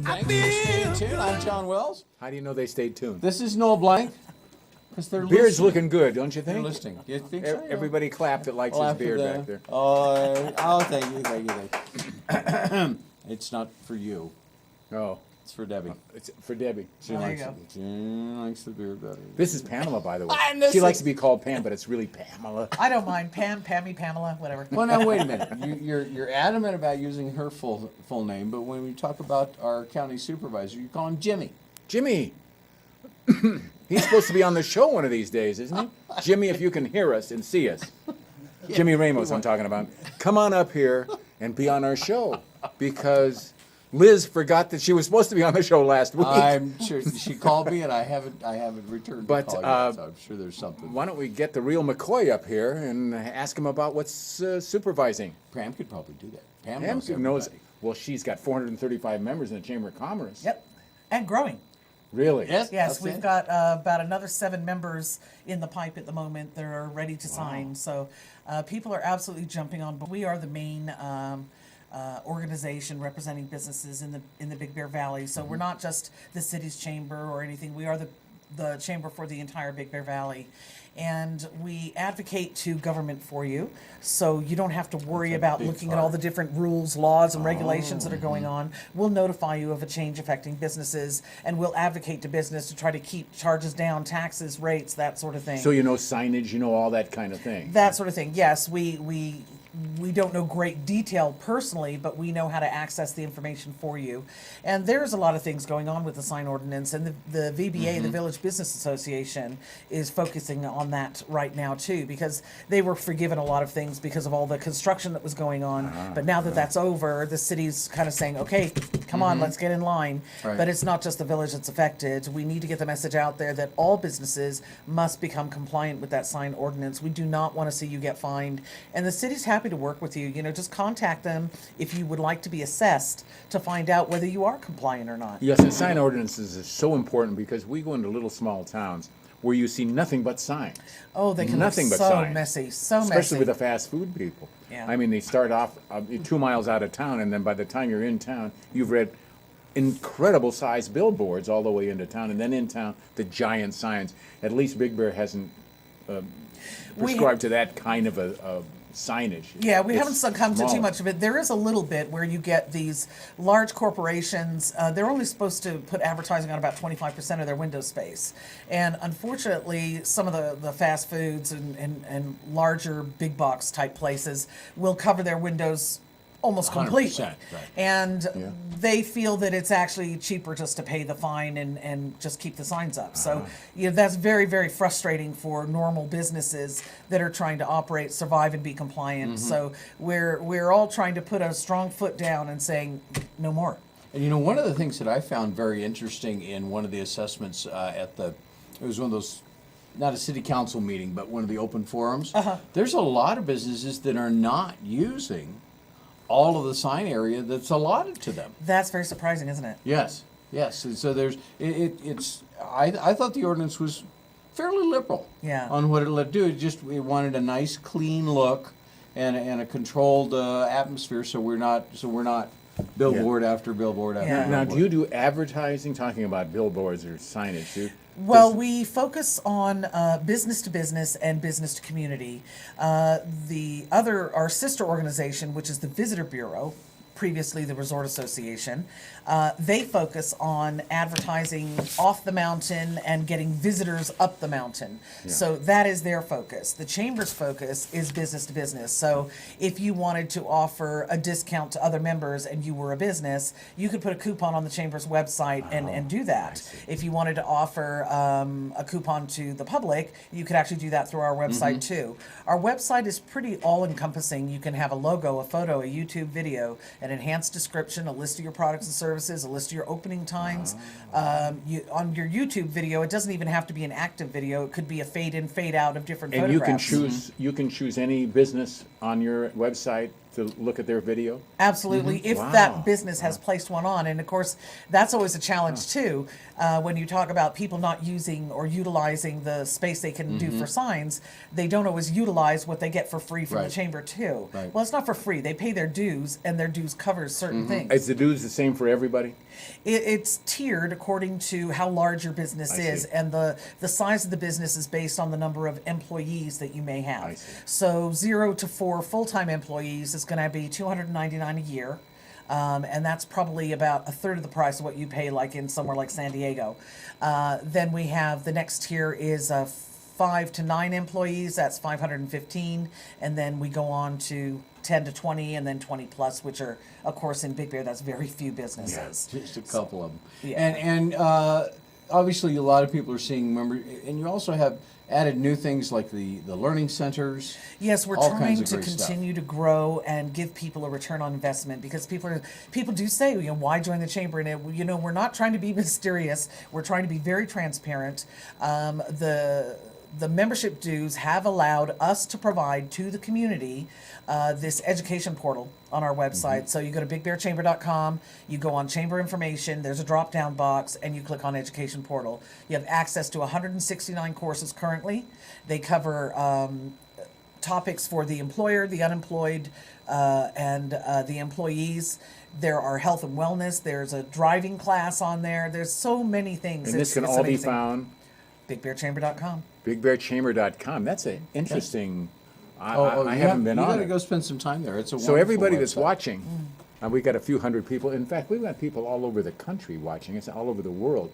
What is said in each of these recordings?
Thanks for staying tuned. I'm John Wells. How do you know they stayed tuned? This is Noel Blanc. Because they're Beard's listening. looking good, don't you They're think? listening. You think so? Everybody clapped that likes Well, his after beard the- back there. Oh, thank you. It's not for you. Oh, It's for Debbie. it's for Debbie. She There you likes go. it. She likes the beard better. This is Pamela, by the way. And this She likes is- to be called Pam, but it's really Pamela. I don't mind. Pam, Pammy, Pamela, whatever. Well, now wait a minute. You're adamant about using her full name, but when we talk about our county supervisor, you call him Jimmy. Jimmy. He's supposed to be on the show one of these days, isn't he? Jimmy, if you can hear us and see us. Jimmy Ramos, I'm talking about. Come on up here and be on our show because Liz forgot that she was supposed to be on the show last week. I'm sure she called me, and I haven't returned But, the call yet, so I'm sure there's something. Why don't we get the real McCoy up here and ask him about what's supervising? Pam could probably do that. Pam Pam knows. everybody. Well, she's got 435 members in the Chamber of Commerce. Yep. And growing. Really? Yes. Yes, That's we've it. got about another 7 members in the pipe at the moment that are ready to sign. So people are absolutely jumping on. But we are the main organization representing businesses in the Big Bear Valley. So we're not just the city's chamber or anything. We are the chamber for the entire Big Bear Valley. And we advocate to government for you, so you don't have to worry about big looking at all part. the different rules, laws, and regulations that are going on. We'll notify you of a change affecting businesses, and we'll advocate to business to try to keep charges down, taxes, rates, that sort of thing. So you know signage, you know all that kind of thing. That sort of thing. Yes, we don't know great detail personally, but we know how to access the information for you. And there's a lot of things going on with the sign ordinance, and the VBA, the Village Business Association, is focusing on that right now too, because they were forgiven a lot of things because of all the construction that was going on. But now that that's over, the city's kind of saying, okay, come on, let's get in line. Right. But it's not just the village that's affected. We need to get the message out there that all businesses must become compliant with that sign ordinance. We do not want to see you get fined. And the city's happy to work with you. You know, just contact them if you would like to be assessed to find out whether you are compliant or not. Yes, and sign ordinances is so important because we go into little small towns where you see nothing but signs. Oh, they can Nothing look but so signs. messy, so Especially messy. with the fast food people. Yeah. I mean, they start off 2 miles out of town, and then by the time you're in town, you've read incredible sized billboards all the way into town, and then in town, the giant signs. At least Big Bear hasn't prescribed to that kind of a signage. Yeah, we It's haven't succumbed to too smaller. much of it. There is a little bit where you get these large corporations, they're only supposed to put advertising on about 25% of their window space. And unfortunately, some of the fast foods and larger big box type places will cover their windows almost completely. 100%, right. And Yeah. they feel that it's actually cheaper just to pay the fine and just keep the signs up. So that's very, very frustrating for normal businesses that are trying to operate, survive, and be compliant. So we're all trying to put a strong foot down and saying no more. And you know, one of the things that I found very interesting in one of the assessments it was one of those, not a city council meeting, but one of the open forums. There's a lot of businesses that are not using all of the sign area that's allotted to them. That's very surprising, isn't it? Yes, yes. And so there's, I thought the ordinance was fairly liberal Yeah. on what it let do. It wanted a nice, clean look and a controlled atmosphere, so we're not billboard after billboard after Yeah. Now, billboard. do you do advertising, talking about billboards or signage? Well, we focus on business to business and business to community. Our sister organization, which is the Visitor Bureau, previously the Resort Association, they focus on advertising off the mountain and getting visitors up the mountain. So that is their focus. The Chamber's focus is business to business. So if you wanted to offer a discount to other members and you were a business, you could put a coupon on the Chamber's website and do that. If you wanted to offer a coupon to the public, you could actually do that through our website too. Our website is pretty all-encompassing. You can have a logo, a photo, a YouTube video, an enhanced description, a list of your products and services, a list of your opening times. On your YouTube video, it doesn't even have to be an active video. It could be a fade in, fade out of different And you photographs. can choose any business on your website to look at their video? Absolutely, if Wow. that business has placed one on. And of course, that's always a challenge too. When you talk about people not using or utilizing the space they can do for signs, they don't always utilize what they get for free from the Right. chamber too. Right. Well, it's not for free. They pay their dues, and their dues covers certain things. Is the dues the same for everybody? It's tiered according to how large your business I is, see. and the size of the business is based on the number of employees that you may have. I see. So 0 to 4 full-time employees is going to be $299 a year. And that's probably about a third of the price of what you pay like in somewhere like San Diego. Then we have the next tier is 5 to 9 employees, that's 515, and then we go on to 10 to 20, and then 20 plus, which are, of course, in Big Bear, that's very few businesses. Just a couple of them. Yeah. And obviously, a lot of people are seeing and you also have added new things like the learning centers. Yes, we're all trying kinds of to great stuff. continue to grow and give people a return on investment, because people do say, why join the chamber? And we're not trying to be mysterious. We're trying to be very transparent. The membership dues have allowed us to provide to the community this education portal on our website. So you go to bigbearchamber.com, you go on chamber information, there's a drop down box, and you click on education portal. You have access to 169 courses currently. They cover topics for the employer, the unemployed, and the employees. There are health and wellness. There's a driving class on there. There's so many things. And this can It's all be amazing. found BigBearChamber.com. bigbearchamber.com. That's an interesting. I You haven't been you on gotta it. go spend some time there. It's a So wonderful everybody that's website. watching, we got a few hundred people. In fact, we've got people all over the country watching. It's all over the world.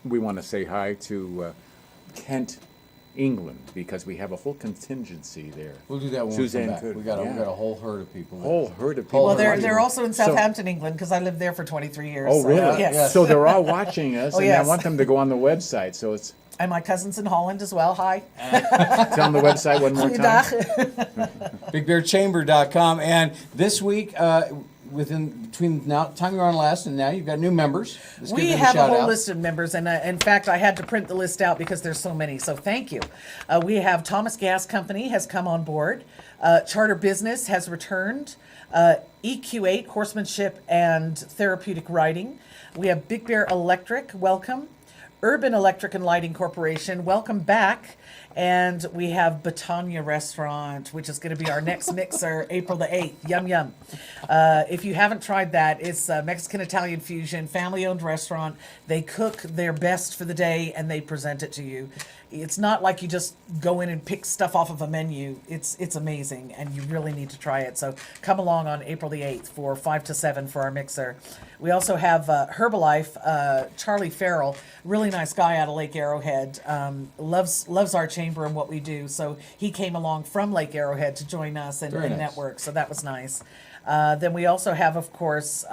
We want to say hi to Kent, England, because we have a whole contingency there. We'll do that when Suzanne we come back. could, We got yeah. a whole herd of people. Whole herd of people. Well, they're watching. also in So- Southampton, England, because I lived there for 23 years. Oh, so, really? Yes. So they're all watching us, Oh, and yes. I want them to go on the website. So it's And my cousin's in Holland as well. Hi. tell them the website one more time. BigBearChamber.com. And this week, between now time you're on last and now, you've got new members. Let's give We them have a shout whole out. list of members, and in fact, I had to print the list out because there's so many. So thank you. We have Thomas Gas Company has come on board. Charter Business has returned. EQ8 Horsemanship and Therapeutic Riding. We have Big Bear Electric. Welcome. Urban Electric and Lighting Corporation. Welcome back. And we have Batania Restaurant, which is going to be our next mixer, April the 8th. Yum, yum. If you haven't tried that, it's a Mexican-Italian fusion, family-owned restaurant. They cook their best for the day, and they present it to you. It's not like you just go in and pick stuff off of a menu. It's amazing, and you really need to try it. So come along on April the 8th for 5 to 7 for our mixer. We also have Herbalife, Charlie Farrell, really nice guy out of Lake Arrowhead, loves our chamber and what we do. So he came along from Lake Arrowhead to join us and Very nice. network. So that was nice. Then we also have, of course,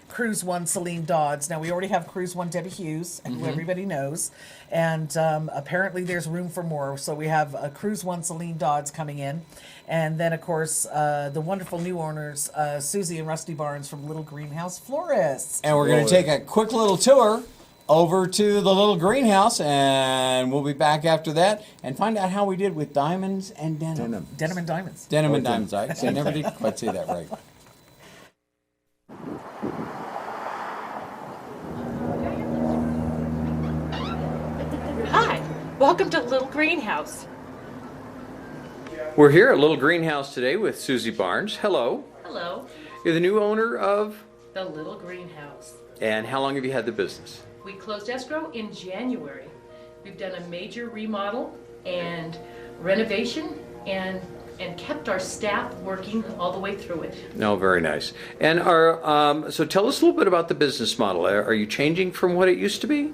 Cruise One Celine Dodds. Now, we already have Cruise One Debbie Hughes, who everybody knows. And apparently there's room for more. So we have Cruise One Celine Dodds coming in. And then, of course, the wonderful new owners, Susie and Rusty Barnes from Little Greenhouse Florists. And we're going to take a quick little tour over to the little greenhouse, and we'll be back after that and find out how we did with diamonds and denim. Denim and Diamonds. Denim and Oh, diamonds. I never did quite say that right. Hi, welcome to Little Greenhouse. We're here at Little Greenhouse today with Susie Barnes. Hello. Hello, You're the new owner of, the Little Greenhouse. and how long have you had the business? We closed escrow in January. We've done a major remodel and renovation and kept our staff working all the way through it. No, very nice. And so tell us a little bit about the business model. Are you changing from what it used to be?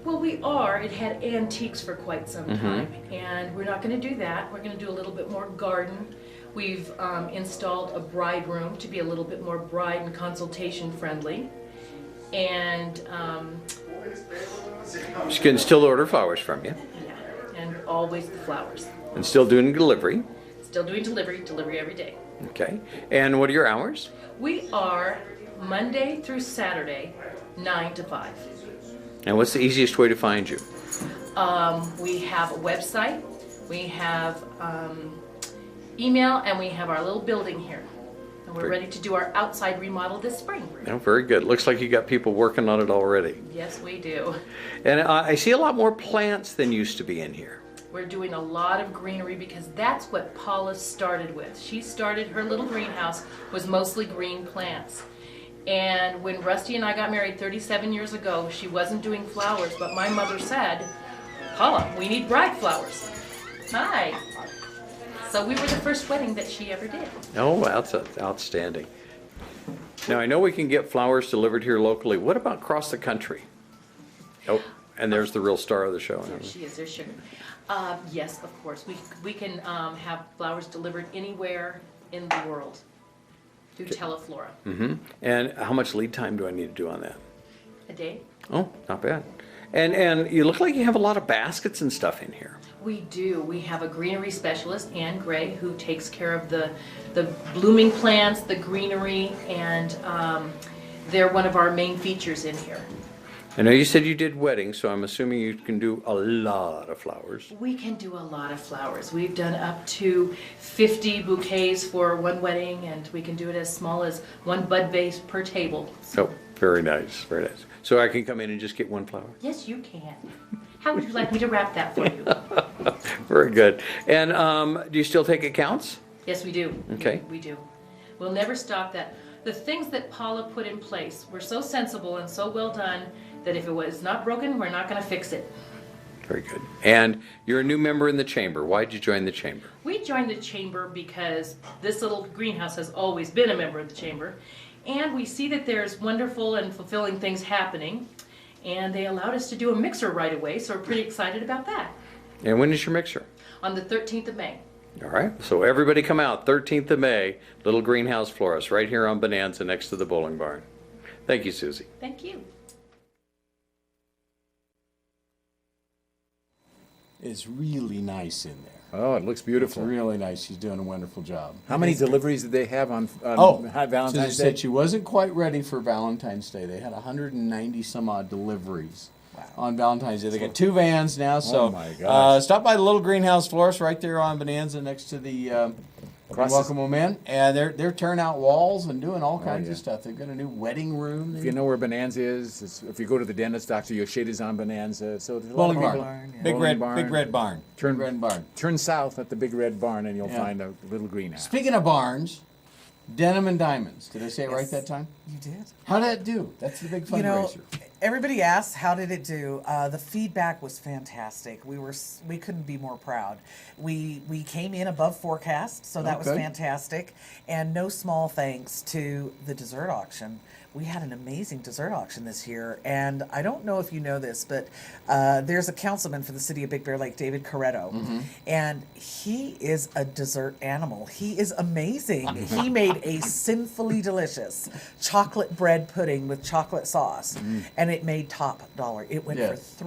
Well, we are. It had antiques for quite some time, and we're not going to do that. We're going to do a little bit more garden. We've installed a bride room to be a little bit more bride and consultation friendly. And She can still order flowers from you yeah, and always the flowers. and still doing delivery. Still doing delivery every day. Okay. And what are your hours? We are Monday through Saturday, 9 to 5. And what's the easiest way to find you? We have a website. We have email, and we have our little building here. And we're Great. ready to do our outside remodel this spring. Oh, very good. Looks like you got people working on it already. Yes, we do. And I see a lot more plants than used to be in here. We're doing a lot of greenery because that's what Paula started with. She started, her little greenhouse was mostly green plants. And when Rusty and I got married 37 years ago, she wasn't doing flowers, but my mother said, Paula, we need bride flowers. Hi. So we were the first wedding that she ever did. Oh, that's outstanding. Now, I know we can get flowers delivered here locally. What about across the country? Oh, and there's the real star of the show. There she is, there's Sugar. Yes, of course. We can have flowers delivered anywhere in the world through Teleflora. And how much lead time do I need to do on that? A day? Oh, not bad. And you look like you have a lot of baskets and stuff in here. We do. We have a greenery specialist, Ann Gray, who takes care of the blooming plants, the greenery, and they're one of our main features in here. I know you said you did weddings, so I'm assuming you can do a lot of flowers. We can do a lot of flowers. We've done up to 50 bouquets for one wedding, and we can do it as small as one bud vase per table. Oh, very nice, very nice. So I can come in and just get one flower? Yes, you can. How would you like me to wrap that for you? Very good. And do you still take accounts? Yes, we do. Okay. We do. We'll never stop that. The things that Paula put in place were so sensible and so well done that if it was not broken, we're not going to fix it. Very good. And you're a new member in the chamber. Why did you join the chamber? We joined the chamber because this little greenhouse has always been a member of the chamber, and we see that there's wonderful and fulfilling things happening, and they allowed us to do a mixer right away, so we're pretty excited about that. And when is your mixer? On the 13th of May. All right. So everybody come out, 13th of May, Little Greenhouse Florist, right here on Bonanza next to the bowling barn. Thank you, Susie. Thank you. It's really nice in there. Oh, it looks It's beautiful. really nice. She's doing a wonderful job. How many deliveries did they have on Valentine's Susie Day? said she wasn't quite ready for Valentine's Day. They had 190 some odd deliveries on Valentine's Day. They got 2 vans now, so Oh my gosh. stop by the Little Greenhouse Florist right there on Bonanza next to the Across Welcome Them In. And they're tearing out walls and doing all kinds yeah. of stuff. They've got a new wedding room. If you know where Bonanza is, if you go to the dentist, Dr. Yoshida's on Bonanza. So there's a lot Bowling of people. barn. yeah. Big Bowling red, barn. big red barn. Turn- Big red barn. Turn south at the big red barn and you'll Yeah. find a little greenhouse. Speaking of barns, Denim and Diamonds. Did I say it right Yes. that time? You did. How did that do? That's the big You know, fundraiser. everybody asked, how did it do? The feedback was fantastic. We couldn't be more proud. We came in above forecast, so that was Okay. fantastic. And no small thanks to the dessert auction. We had an amazing dessert auction this year, and I don't know if you know this, but there's a councilman for the city of Big Bear Lake, David Coretto, and he is a dessert animal. He is amazing. He made a sinfully delicious chocolate bread pudding with chocolate sauce, and it made top dollar. It went Yes. for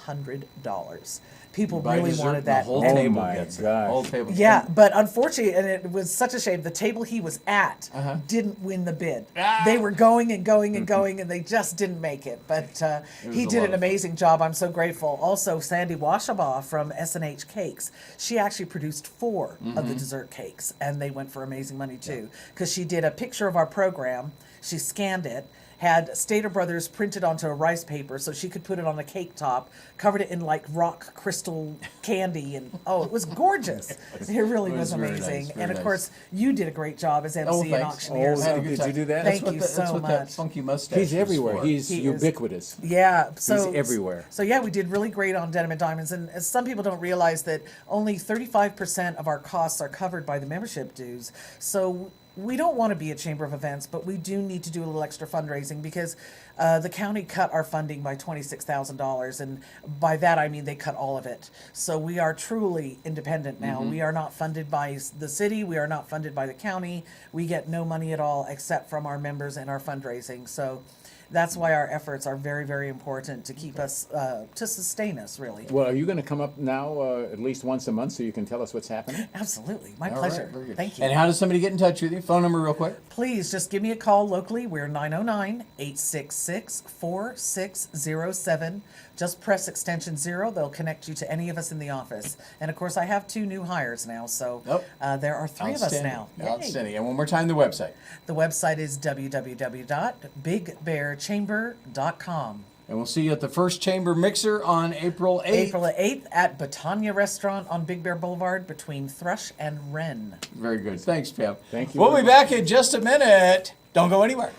$300. People Buy really dessert wanted and that. The whole And- table my gets it. gosh. Whole table. yeah, but unfortunately, and it was such a shame, the table he was at Uh-huh. didn't win the bid. Ah. They were going and going and going, and they just didn't make it. But he a did lot an of fun. amazing job. I'm so grateful. Also, Sandy Washabaugh from S&H Cakes, she actually produced 4 of Mm-hmm. the dessert cakes, and they went for amazing money too. Because she did a picture of our program, she scanned it, had Stater Brothers printed onto a rice paper so she could put it on a cake top, covered it in like rock crystal candy, and oh, it was gorgeous. It really It was was very amazing. nice, very and of nice. course, you did a great job as MC Oh, and thanks. auctioneer. Oh, so- Had a good did time. you do that? Thank That's what you that's so what that much. funky mustache He's is everywhere. for. He's He is. ubiquitous. Yeah, so everywhere. So yeah, we did really great on Denim and Diamonds, and as some people don't realize that only 35% of our costs are covered by the membership dues. So we don't want to be a chamber of events, but we do need to do a little extra fundraising because the county cut our funding by $26,000, and by that I mean they cut all of it. So we are truly independent now. We are not funded by the city. We are not funded by the county. We get no money at all except from our members and our fundraising. So That's why our efforts are very, very important to keep us, to sustain us, really. Well, are you going to come up now at least once a month so you can tell us what's happening? Absolutely. My All right, pleasure. very good. Thank you. And how does somebody get in touch with you? Phone number real quick. Please just give me a call locally. We're 909-866-4607. Just press extension 0. They'll connect you to any of us in the office. And of course, I have 2 new hires now, so Oh. there are 3 of us now. Yay. Outstanding. And one more time, the website. The website is www.bigbearchamber.com. And we'll see you at the First Chamber Mixer on April 8th. April 8th at Batania Restaurant on Big Bear Boulevard between Thrush and Wren. Very good. Thanks, Pam. Thank you We'll very be much. back in just a minute. Don't go anywhere.